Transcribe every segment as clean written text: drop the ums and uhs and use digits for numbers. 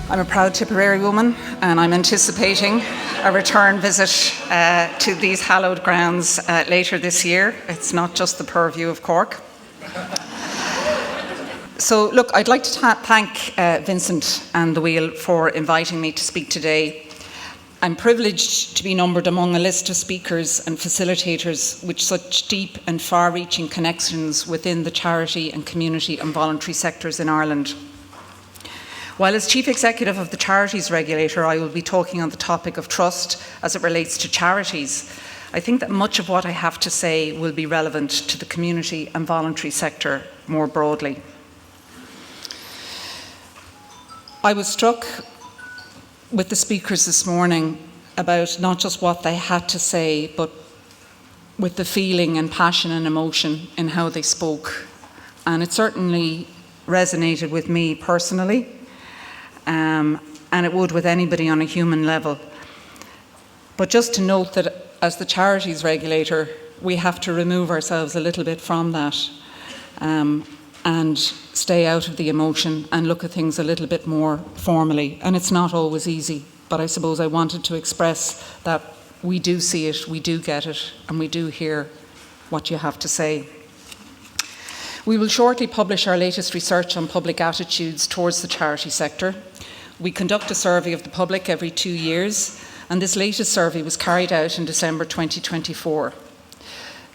I'm a proud Tipperary woman, and I'm anticipating a return visit to these hallowed grounds later this year. It's not just the purview of Cork. So look, I'd like to thank Vincent and the Wheel for inviting me to speak today. I'm privileged to be numbered among a list of speakers and facilitators with such deep and far-reaching connections within the charity and community and voluntary sectors in Ireland. While as Chief Executive of the Charities Regulator, I will be talking on the topic of trust as it relates to charities, I think that much of what I have to say will be relevant to the community and voluntary sector more broadly. I was struck with the speakers this morning about not just what they had to say, but with the feeling and passion and emotion in how they spoke. And it certainly resonated with me personally. And it would with anybody on a human level. But just to note that as the Charities Regulator, we have to remove ourselves a little bit from that and stay out of the emotion and look at things a little bit more formally. And it's not always easy, but I suppose I wanted to express that we do see it, we do get it, and we do hear what you have to say. We will shortly publish our latest research on public attitudes towards the charity sector. We conduct a survey of the public every 2 years, and this latest survey was carried out in December 2024.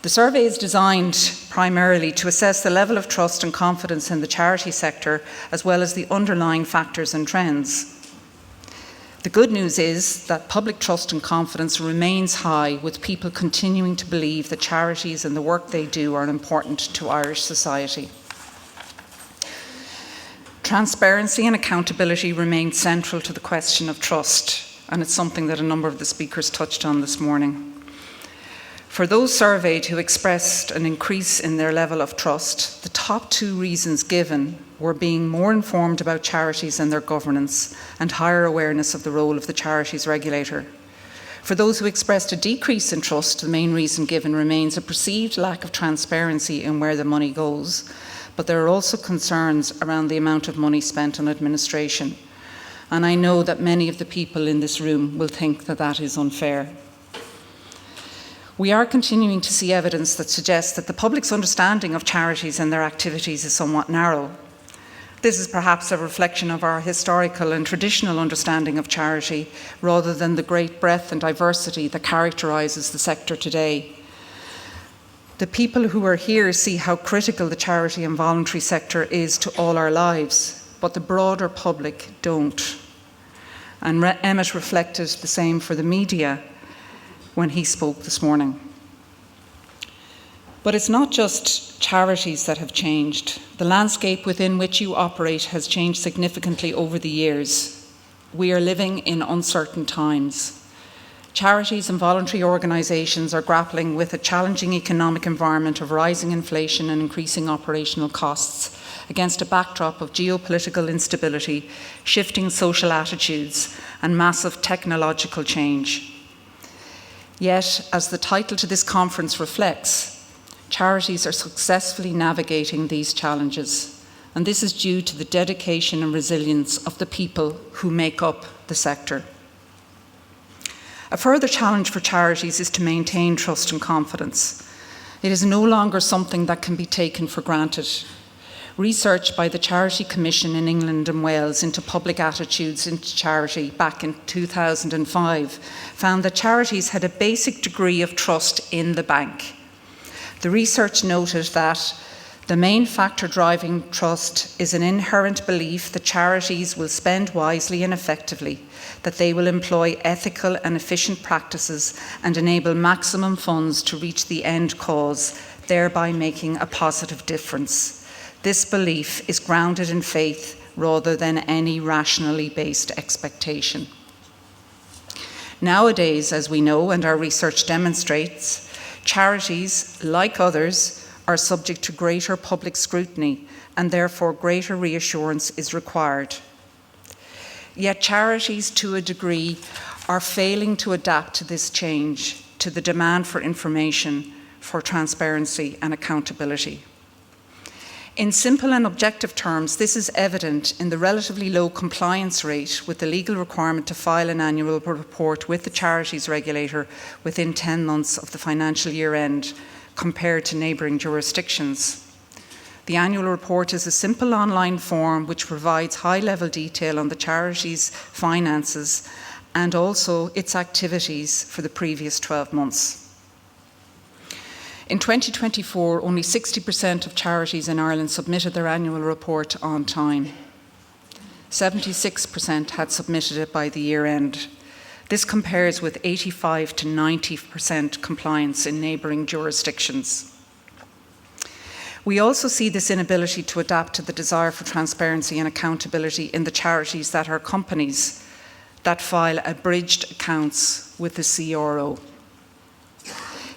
The survey is designed primarily to assess the level of trust and confidence in the charity sector, as well as the underlying factors and trends. The good news is that public trust and confidence remains high, with people continuing to believe that charities and the work they do are important to Irish society. Transparency and accountability remain central to the question of trust, and it's something that a number of the speakers touched on this morning. For those surveyed who expressed an increase in their level of trust, the top 2 reasons given were being more informed about charities and their governance, and higher awareness of the role of the Charities Regulator. For those who expressed a decrease in trust, the main reason given remains a perceived lack of transparency in where the money goes, but there are also concerns around the amount of money spent on administration. And I know that many of the people in this room will think that that is unfair. We are continuing to see evidence that suggests that the public's understanding of charities and their activities is somewhat narrow. This is perhaps a reflection of our historical and traditional understanding of charity, rather than the great breadth and diversity that characterises the sector today. The people who are here see how critical the charity and voluntary sector is to all our lives, but the broader public don't. And Emmett reflected the same for the media when he spoke this morning. But it's not just charities that have changed. The landscape within which you operate has changed significantly over the years. We are living in uncertain times. Charities and voluntary organisations are grappling with a challenging economic environment of rising inflation and increasing operational costs, against a backdrop of geopolitical instability, shifting social attitudes, and massive technological change. Yet, as the title to this conference reflects, charities are successfully navigating these challenges, and this is due to the dedication and resilience of the people who make up the sector. A further challenge for charities is to maintain trust and confidence. It is no longer something that can be taken for granted. Research by the Charity Commission in England and Wales into public attitudes into charity back in 2005 found that charities had a basic degree of trust in the bank. The research noted that the main factor driving trust is an inherent belief that charities will spend wisely and effectively, that they will employ ethical and efficient practices and enable maximum funds to reach the end cause, thereby making a positive difference. This belief is grounded in faith rather than any rationally based expectation. Nowadays, as we know and our research demonstrates, charities, like others, are subject to greater public scrutiny, and therefore greater reassurance is required. Yet charities, to a degree, are failing to adapt to this change, to the demand for information, for transparency and accountability. In simple and objective terms, this is evident in the relatively low compliance rate with the legal requirement to file an annual report with the Charities Regulator within 10 months of the financial year end, compared to neighbouring jurisdictions. The annual report is a simple online form which provides high-level detail on the charity's finances and also its activities for the previous 12 months. In 2024, only 60% of charities in Ireland submitted their annual report on time. 76% had submitted it by the year end. This compares with 85 to 90% compliance in neighbouring jurisdictions. We also see this inability to adapt to the desire for transparency and accountability in the charities that are companies that file abridged accounts with the CRO.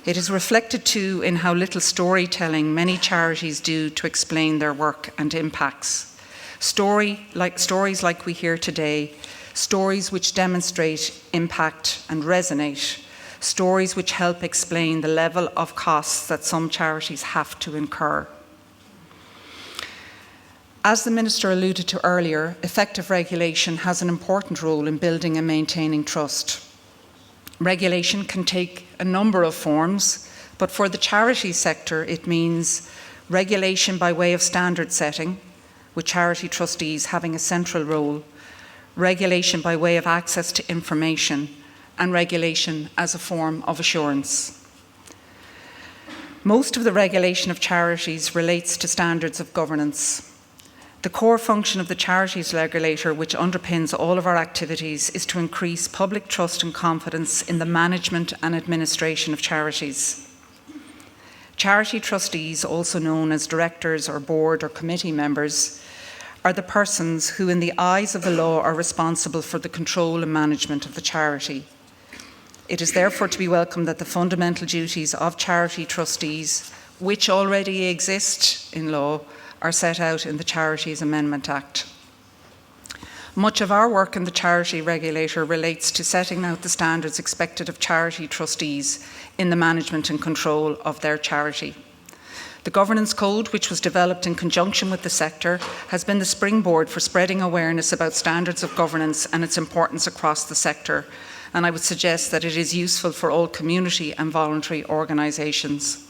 It is reflected too in how little storytelling many charities do to explain their work and impacts. Stories like we hear today, stories which demonstrate impact and resonate, stories which help explain the level of costs that some charities have to incur. As the Minister alluded to earlier, effective regulation has an important role in building and maintaining trust. Regulation can take a number of forms, but for the charity sector, it means regulation by way of standard setting, with charity trustees having a central role, regulation by way of access to information, and regulation as a form of assurance. Most of the regulation of charities relates to standards of governance. The core function of the Charities Regulator, which underpins all of our activities, is to increase public trust and confidence in the management and administration of charities. Charity trustees, also known as directors or board or committee members, are the persons who, in the eyes of the law, are responsible for the control and management of the charity. It is therefore to be welcomed that the fundamental duties of charity trustees, which already exist in law, are set out in the Charities Amendment Act. Much of our work in the Charity Regulator relates to setting out the standards expected of charity trustees in the management and control of their charity. The Governance Code, which was developed in conjunction with the sector, has been the springboard for spreading awareness about standards of governance and its importance across the sector, and I would suggest that it is useful for all community and voluntary organisations.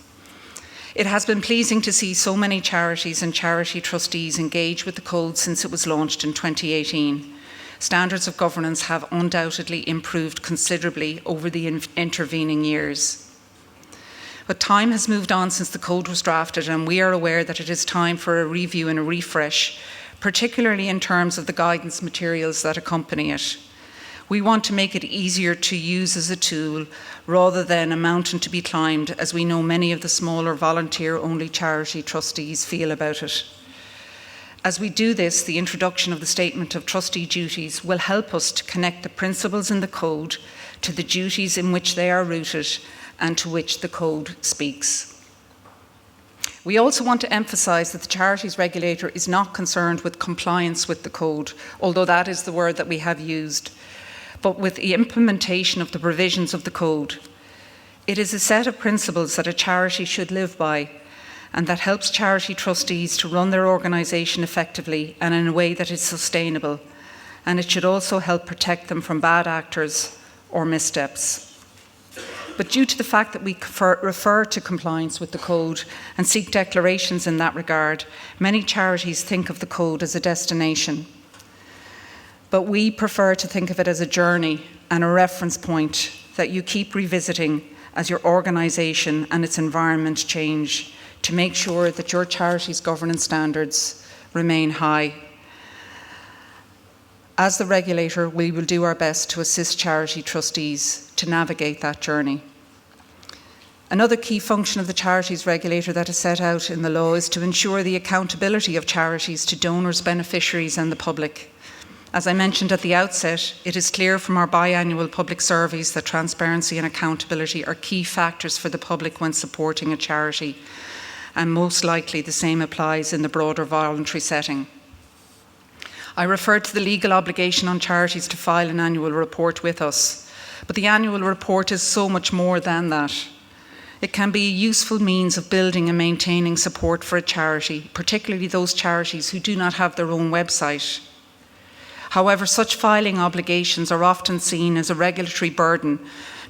It has been pleasing to see so many charities and charity trustees engage with the code since it was launched in 2018. Standards of governance have undoubtedly improved considerably over the intervening years. But time has moved on since the code was drafted, and we are aware that it is time for a review and a refresh, particularly in terms of the guidance materials that accompany it. We want to make it easier to use as a tool rather than a mountain to be climbed, as we know many of the smaller volunteer-only charity trustees feel about it. As we do this, the introduction of the Statement of Trustee Duties will help us to connect the principles in the Code to the duties in which they are rooted and to which the Code speaks. We also want to emphasise that the Charities Regulator is not concerned with compliance with the Code, although that is the word that we have used, but with the implementation of the provisions of the Code. It is a set of principles that a charity should live by, and that helps charity trustees to run their organisation effectively and in a way that is sustainable, and it should also help protect them from bad actors or missteps. But due to the fact that we refer to compliance with the Code and seek declarations in that regard, many charities think of the Code as a destination. But we prefer to think of it as a journey and a reference point that you keep revisiting as your organisation and its environment change to make sure that your charity's governance standards remain high. As the regulator, we will do our best to assist charity trustees to navigate that journey. Another key function of the Charities Regulator that is set out in the law is to ensure the accountability of charities to donors, beneficiaries and the public. As I mentioned at the outset, it is clear from our biannual public surveys that transparency and accountability are key factors for the public when supporting a charity, and most likely the same applies in the broader voluntary setting. I referred to the legal obligation on charities to file an annual report with us, but the annual report is so much more than that. It can be a useful means of building and maintaining support for a charity, particularly those charities who do not have their own website. However, such filing obligations are often seen as a regulatory burden,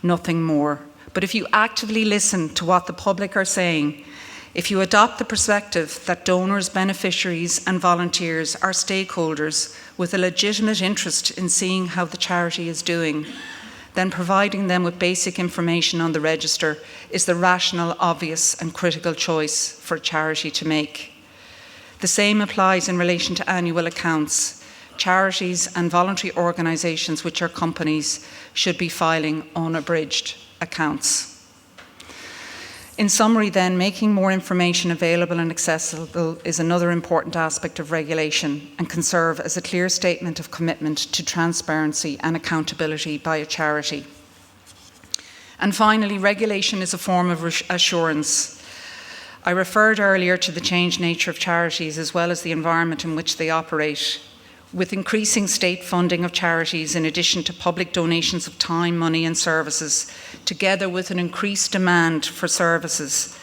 nothing more. But if you actively listen to what the public are saying, if you adopt the perspective that donors, beneficiaries and volunteers are stakeholders with a legitimate interest in seeing how the charity is doing, then providing them with basic information on the register is the rational, obvious and critical choice for a charity to make. The same applies in relation to annual accounts. Charities and voluntary organisations, which are companies, should be filing unabridged accounts. In summary then, making more information available and accessible is another important aspect of regulation and can serve as a clear statement of commitment to transparency and accountability by a charity. And finally, regulation is a form of assurance. I referred earlier to the changed nature of charities as well as the environment in which they operate. With increasing state funding of charities in addition to public donations of time, money and services, together with an increased demand for services,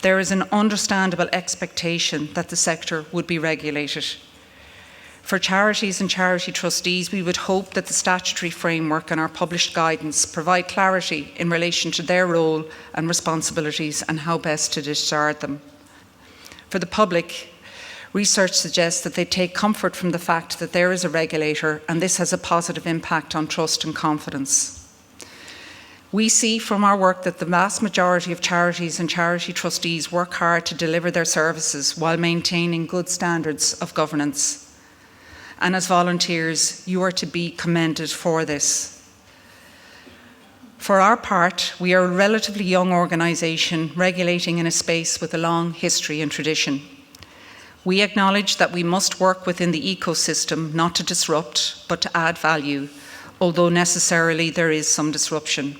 there is an understandable expectation that the sector would be regulated. For charities and charity trustees, we would hope that the statutory framework and our published guidance provide clarity in relation to their role and responsibilities and how best to discharge them. For the public, research suggests that they take comfort from the fact that there is a regulator, and this has a positive impact on trust and confidence. We see from our work that the vast majority of charities and charity trustees work hard to deliver their services while maintaining good standards of governance. And as volunteers, you are to be commended for this. For our part, we are a relatively young organisation regulating in a space with a long history and tradition. We acknowledge that we must work within the ecosystem not to disrupt, but to add value, although necessarily there is some disruption.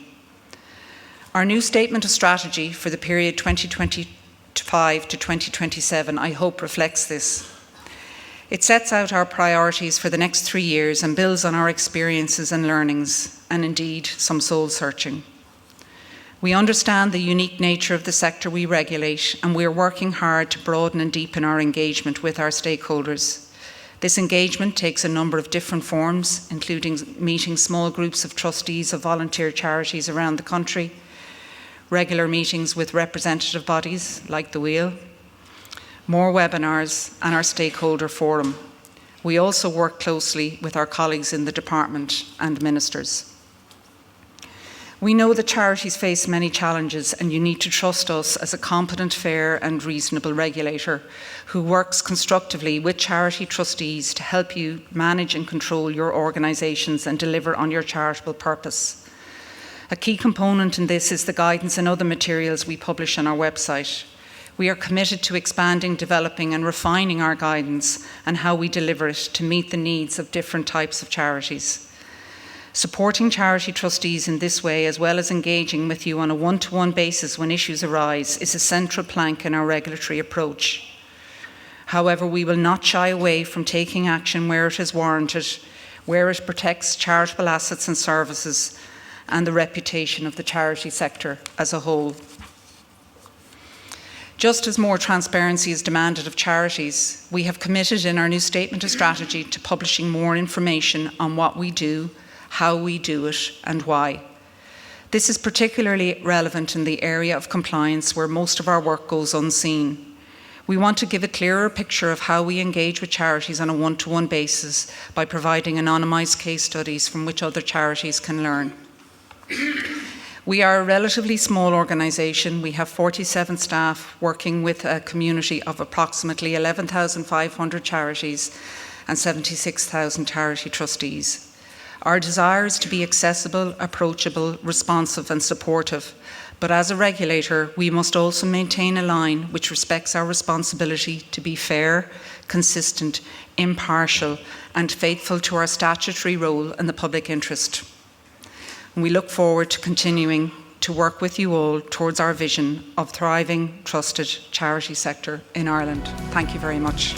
Our new statement of strategy for the period 2025 to 2027, I hope, reflects this. It sets out our priorities for the next 3 years and builds on our experiences and learnings, and indeed some soul searching. We understand the unique nature of the sector we regulate, and we are working hard to broaden and deepen our engagement with our stakeholders. This engagement takes a number of different forms, including meeting small groups of trustees of volunteer charities around the country, regular meetings with representative bodies like the Wheel, more webinars and our stakeholder forum. We also work closely with our colleagues in the department and ministers. We know that charities face many challenges, and you need to trust us as a competent, fair and reasonable regulator who works constructively with charity trustees to help you manage and control your organisations and deliver on your charitable purpose. A key component in this is the guidance and other materials we publish on our website. We are committed to expanding, developing and refining our guidance and how we deliver it to meet the needs of different types of charities. Supporting charity trustees in this way, as well as engaging with you on a one-to-one basis when issues arise, is a central plank in our regulatory approach. However, we will not shy away from taking action where it is warranted, where it protects charitable assets and services and the reputation of the charity sector as a whole. Just as more transparency is demanded of charities, we have committed in our new statement of strategy to publishing more information on what we do, how we do it and why. This is particularly relevant in the area of compliance where most of our work goes unseen. We want to give a clearer picture of how we engage with charities on a one-to-one basis by providing anonymised case studies from which other charities can learn. We are a relatively small organisation. We have 47 staff working with a community of approximately 11,500 charities and 76,000 charity trustees. Our desire is to be accessible, approachable, responsive and supportive, but as a regulator, we must also maintain a line which respects our responsibility to be fair, consistent, impartial and faithful to our statutory role in the public interest. And we look forward to continuing to work with you all towards our vision of thriving, trusted charity sector in Ireland. Thank you very much.